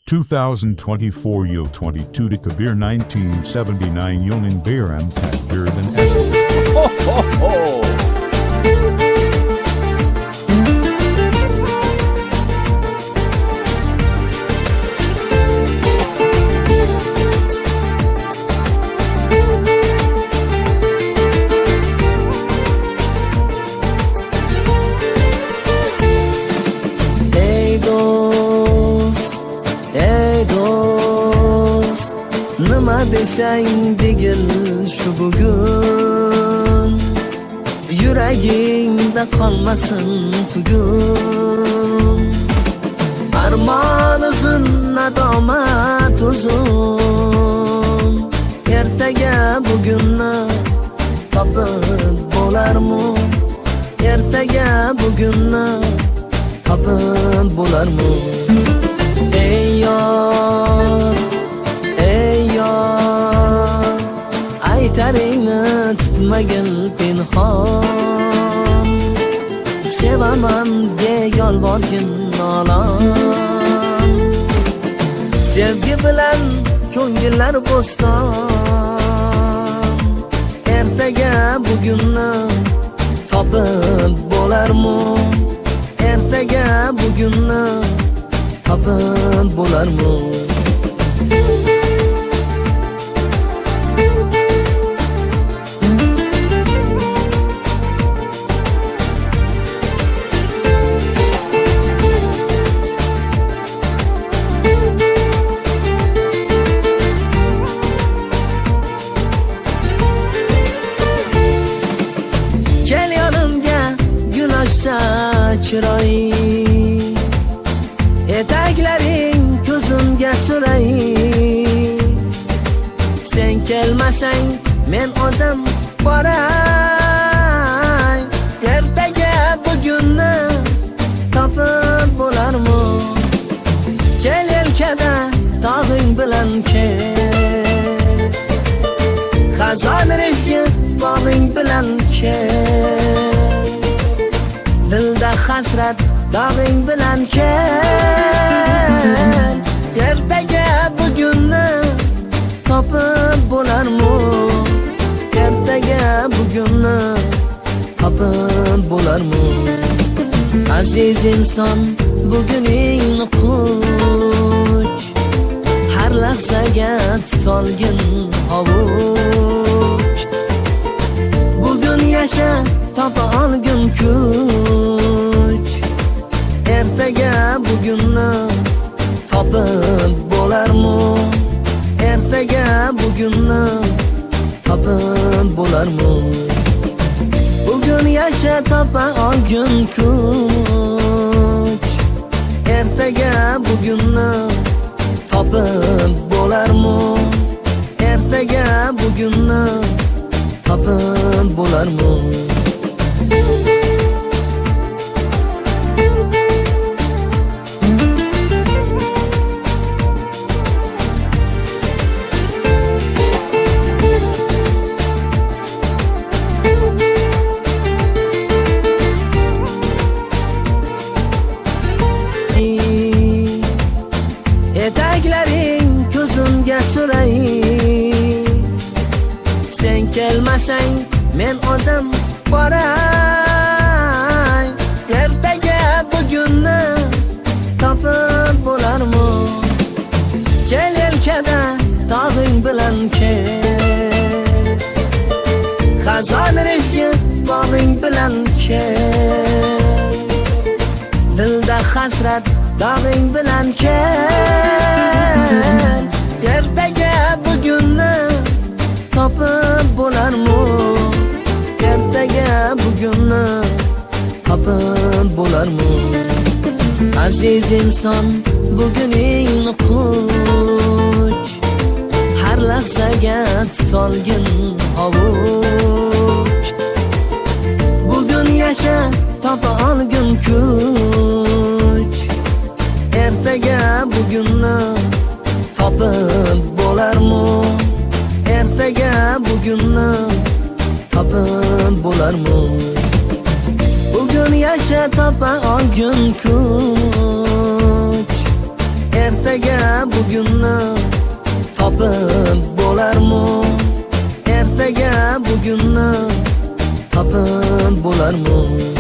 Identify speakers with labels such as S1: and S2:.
S1: 2024 yıl 22 Kabir 1979 yılın bayram takdirden
S2: Ho ho ho!
S3: Nima desang degil shu bugun, yuragingda qolmasin tugun. Armon uzun, nadomat uzun, ertaga bugunni topib bo'larmi? Ertaga bugunni topib bo'larmi? Ey yor, aytaringni tutmagin pinhon, sevaman de yolvorgin nolon. Sevgi bilan ko'ngillar bo'ston, ertaga bugunni topib bo'larmi? Ertaga bugunni topib bo'larmi? Chiroy, etaklaring ko'zimga suray. Sen kelmasang men o'zim boray. Ertaga bugunni topib bo'larmi? Kel yelkada tog'ing bilan kel, xazon rizqi bog'ing bilan kel. Dilda hasrat dog'ing bilan kel. Ertaga bugunni topib bo'larmi? Ertaga bugunni topib bo'larmi? Aziz inson, buguningni quch, har lahzaga tutolgin hovuch. Bugun yasha, topa olgin kuch, ertaga bugunni topib bo'larmi? Ertaga bugunni topib bo'larmi? Bugun yasha, topa olgin kuch, ertaga bugunni topib bo'larmi? Ertaga bugunni topib bo'larmi? Etaklaring ko'zimga suray. Sen kelmasang men o'zim boray. Ertaga bugunni topib bo'larmi? Kel yelkada tog'ing bilan kel, xazon rizqi bog'ing bilan kel. Dilda hasrat dog'ing bilan kel. Ertaga bugunni topib bo'larmi? Ertaga bugunni topib bo'larmi? Aziz inson, buguningni quch, har lahzaga tutolgin hovuch. Bugun yasha, topa olgin kuch, ertaga bugunni topib bo'larmi? Ertaga bugunni topib bo'larmi? Bugun yasha, topa olgin kuch, ertaga bugunni topib bo'larmi? Ertaga bugunni topib bo'larmi?